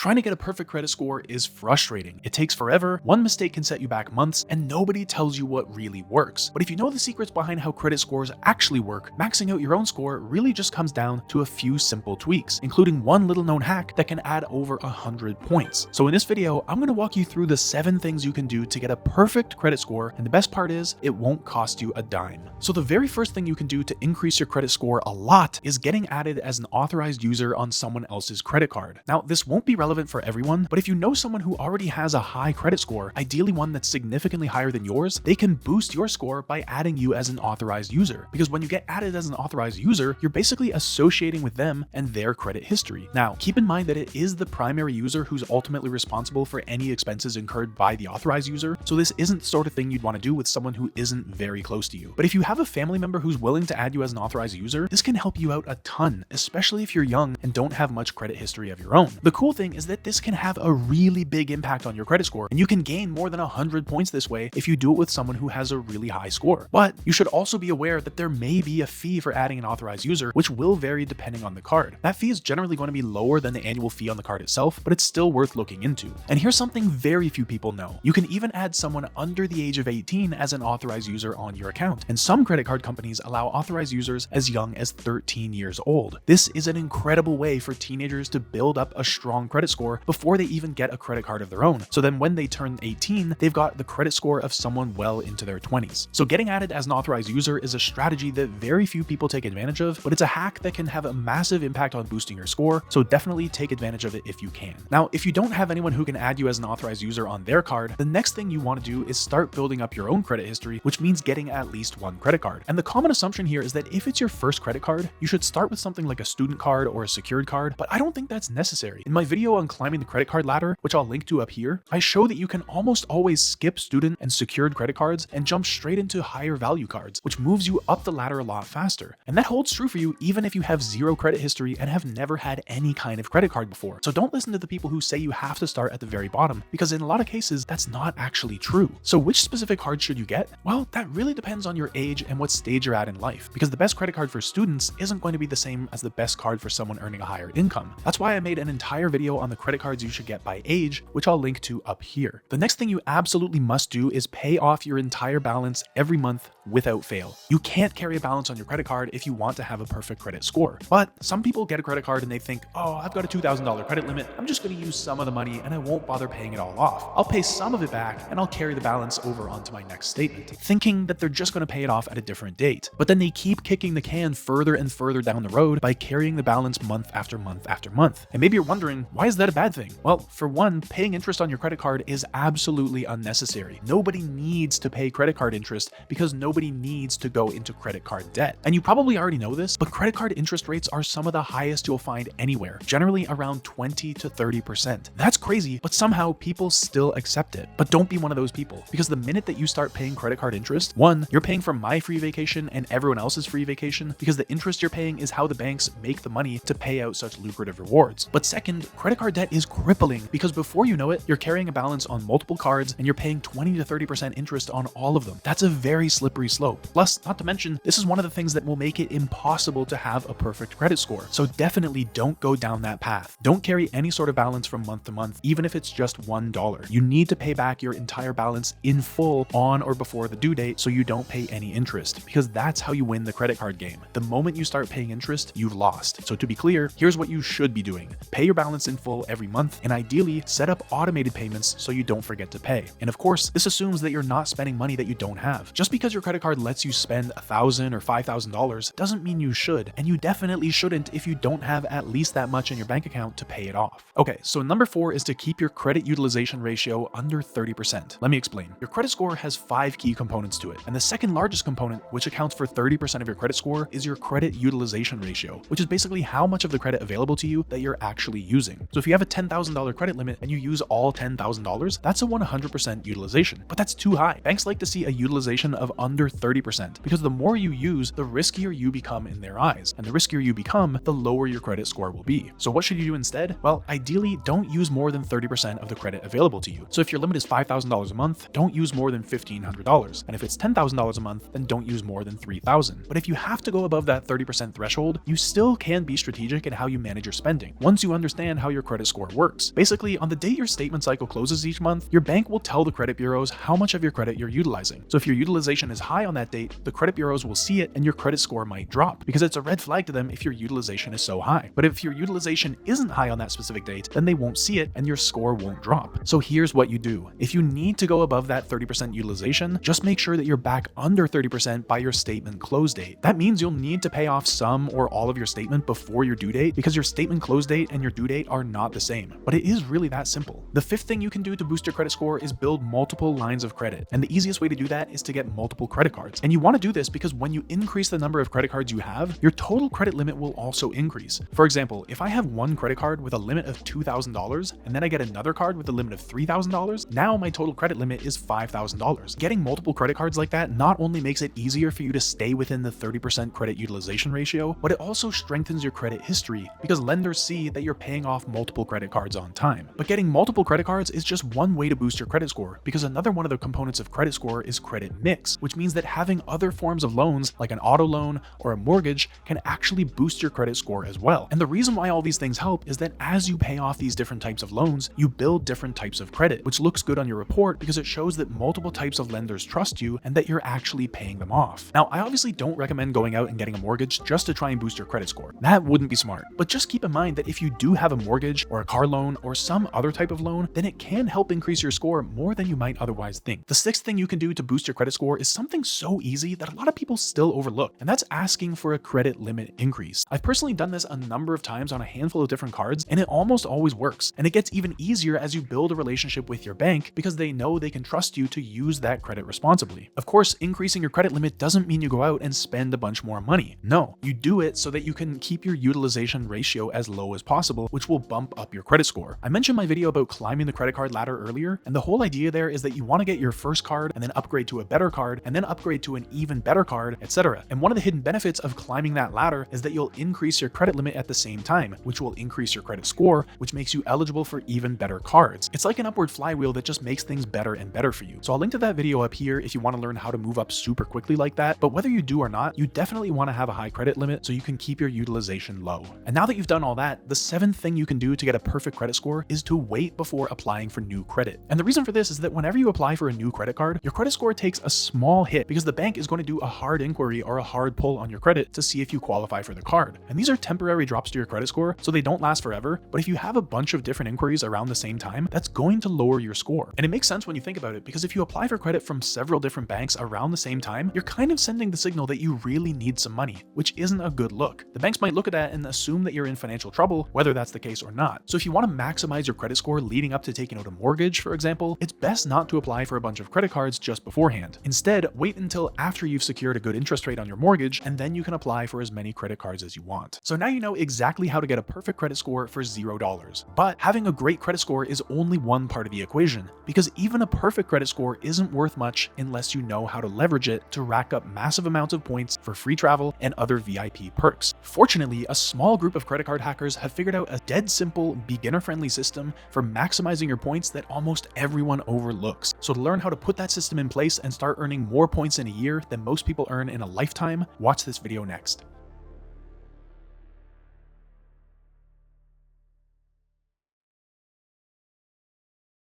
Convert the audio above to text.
Trying to get a perfect credit score is frustrating. It takes forever, one mistake can set you back months, and nobody tells you what really works. But if you know the secrets behind how credit scores actually work, maxing out your own score really just comes down to a few simple tweaks, including one little known hack that can add over 100 points. So in this video, I'm going to walk you through the 7 things you can do to get a perfect credit score, and the best part is, it won't cost you a dime. So the very first thing you can do to increase your credit score a lot is getting added as an authorized user on someone else's credit card. Now, this won't be relevant for everyone, but if you know someone who already has a high credit score, ideally one that's significantly higher than yours, they can boost your score by adding you as an authorized user. Because when you get added as an authorized user, you're basically associating with them and their credit history. Now, keep in mind that it is the primary user who's ultimately responsible for any expenses incurred by the authorized user, so this isn't the sort of thing you'd want to do with someone who isn't very close to you. But if you have a family member who's willing to add you as an authorized user, this can help you out a ton, especially if you're young and don't have much credit history of your own. The cool thing is that this can have a really big impact on your credit score, and you can gain more than 100 points this way if you do it with someone who has a really high score. But you should also be aware that there may be a fee for adding an authorized user, which will vary depending on the card. That fee is generally going to be lower than the annual fee on the card itself, but it's still worth looking into. And here's something very few people know. You can even add someone under the age of 18 as an authorized user on your account, and some credit card companies allow authorized users as young as 13 years old. This is an incredible way for teenagers to build up a strong credit score before they even get a credit card of their own. So then when they turn 18, they've got the credit score of someone well into their 20s. So getting added as an authorized user is a strategy that very few people take advantage of, but it's a hack that can have a massive impact on boosting your score, so definitely take advantage of it if you can. Now, if you don't have anyone who can add you as an authorized user on their card, the next thing you want to do is start building up your own credit history, which means getting at least one credit card. And the common assumption here is that if it's your first credit card, you should start with something like a student card or a secured card, but I don't think that's necessary. In my video on climbing the credit card ladder, which I'll link to up here, I show that you can almost always skip student and secured credit cards and jump straight into higher value cards, which moves you up the ladder a lot faster. And that holds true for you even if you have zero credit history and have never had any kind of credit card before. So don't listen to the people who say you have to start at the very bottom, because in a lot of cases, that's not actually true. So which specific card should you get? Well, that really depends on your age and what stage you're at in life, because the best credit card for students isn't going to be the same as the best card for someone earning a higher income. That's why I made an entire video on the credit cards you should get by age, which I'll link to up here. The next thing you absolutely must do is pay off your entire balance every month without fail. You can't carry a balance on your credit card if you want to have a perfect credit score. But some people get a credit card and they think, oh, I've got a $2,000 credit limit. I'm just going to use some of the money and I won't bother paying it all off. I'll pay some of it back and I'll carry the balance over onto my next statement, thinking that they're just going to pay it off at a different date. But then they keep kicking the can further and further down the road by carrying the balance month after month after month. And maybe you're wondering, why is that a bad thing? Well, for one, paying interest on your credit card is absolutely unnecessary. Nobody needs to pay credit card interest because nobody needs to go into credit card debt. And you probably already know this, but credit card interest rates are some of the highest you'll find anywhere, generally around 20 to 30%. That's crazy, but somehow people still accept it. But don't be one of those people, because the minute that you start paying credit card interest, one, you're paying for my free vacation and everyone else's free vacation, because the interest you're paying is how the banks make the money to pay out such lucrative rewards. But second, credit card debt is crippling, because before you know it, you're carrying a balance on multiple cards and you're paying 20 to 30% interest on all of them. That's a very slippery slope. Plus, not to mention, this is one of the things that will make it impossible to have a perfect credit score. So definitely don't go down that path. Don't carry any sort of balance from month to month, even if it's just $1. You need to pay back your entire balance in full on or before the due date so you don't pay any interest, because that's how you win the credit card game. The moment you start paying interest, you've lost. So to be clear, here's what you should be doing. Pay your balance in full every month, and ideally set up automated payments so you don't forget to pay. And of course, this assumes that you're not spending money that you don't have. Just because your credit card lets you spend $1,000 or $5,000 doesn't mean you should, and you definitely shouldn't if you don't have at least that much in your bank account to pay it off. Okay, so number 4 is to keep your credit utilization ratio under 30%. Let me explain. Your credit score has 5 key components to it, and the second largest component, which accounts for 30% of your credit score, is your credit utilization ratio, which is basically how much of the credit available to you that you're actually using. So if you have a $10,000 credit limit and you use all $10,000, that's a 100% utilization, but that's too high. Banks like to see a utilization of under under 30%, because the more you use, the riskier you become in their eyes, and the riskier you become, the lower your credit score will be. So what should you do instead? Well, ideally, don't use more than 30% of the credit available to you. So if your limit is $5,000 a month, don't use more than $1,500. And if it's $10,000 a month, then don't use more than $3,000. But if you have to go above that 30% threshold, you still can be strategic in how you manage your spending once you understand how your credit score works. Basically, on the date your statement cycle closes each month, your bank will tell the credit bureaus how much of your credit you're utilizing. So if your utilization is high on that date, the credit bureaus will see it and your credit score might drop, because it's a red flag to them if your utilization is so high. But if your utilization isn't high on that specific date, then they won't see it and your score won't drop. So here's what you do. If you need to go above that 30% utilization, just make sure that you're back under 30% by your statement close date. That means you'll need to pay off some or all of your statement before your due date, because your statement close date and your due date are not the same. But it is really that simple. The fifth thing you can do to boost your credit score is build multiple lines of credit. And the easiest way to do that is to get multiple credit cards. And you want to do this because when you increase the number of credit cards you have, your total credit limit will also increase. For example, if I have one credit card with a limit of $2,000 and then I get another card with a limit of $3,000, now my total credit limit is $5,000. Getting multiple credit cards like that not only makes it easier for you to stay within the 30% credit utilization ratio, but it also strengthens your credit history because lenders see that you're paying off multiple credit cards on time. But getting multiple credit cards is just one way to boost your credit score, because another one of the components of credit score is credit mix, which means that having other forms of loans like an auto loan or a mortgage can actually boost your credit score as well. And the reason why all these things help is that as you pay off these different types of loans, you build different types of credit, which looks good on your report because it shows that multiple types of lenders trust you and that you're actually paying them off. Now, I obviously don't recommend going out and getting a mortgage just to try and boost your credit score. That wouldn't be smart. But just keep in mind that if you do have a mortgage or a car loan or some other type of loan, then it can help increase your score more than you might otherwise think. The sixth thing you can do to boost your credit score is something so easy that a lot of people still overlook, and that's asking for a credit limit increase. I've personally done this a number of times on a handful of different cards, and it almost always works. And it gets even easier as you build a relationship with your bank because they know they can trust you to use that credit responsibly. Of course, increasing your credit limit doesn't mean you go out and spend a bunch more money. No, you do it so that you can keep your utilization ratio as low as possible, which will bump up your credit score. I mentioned my video about climbing the credit card ladder earlier, and the whole idea there is that you want to get your first card and then upgrade to a better card and then upgrade to an even better card, etc. And one of the hidden benefits of climbing that ladder is that you'll increase your credit limit at the same time, which will increase your credit score, which makes you eligible for even better cards. It's like an upward flywheel that just makes things better and better for you. So I'll link to that video up here if you want to learn how to move up super quickly like that. But whether you do or not, you definitely want to have a high credit limit so you can keep your utilization low. And now that you've done all that, the seventh thing you can do to get a perfect credit score is to wait before applying for new credit. And the reason for this is that whenever you apply for a new credit card, your credit score takes a small hit because the bank is going to do a hard inquiry or a hard pull on your credit to see if you qualify for the card. And these are temporary drops to your credit score, so they don't last forever. But if you have a bunch of different inquiries around the same time, that's going to lower your score. And it makes sense when you think about it, because if you apply for credit from several different banks around the same time, you're kind of sending the signal that you really need some money, which isn't a good look. The banks might look at that and assume that you're in financial trouble, whether that's the case or not. So if you want to maximize your credit score leading up to taking out a mortgage, for example, it's best not to apply for a bunch of credit cards just beforehand. Instead, wait until after you've secured a good interest rate on your mortgage, and then you can apply for as many credit cards as you want. So now you know exactly how to get a perfect credit score for $0. But having a great credit score is only one part of the equation, because even a perfect credit score isn't worth much unless you know how to leverage it to rack up massive amounts of points for free travel and other VIP perks. Fortunately, a small group of credit card hackers have figured out a dead simple, beginner-friendly system for maximizing your points that almost everyone overlooks. So to learn how to put that system in place and start earning more points in a year than most people earn in a lifetime, watch this video next.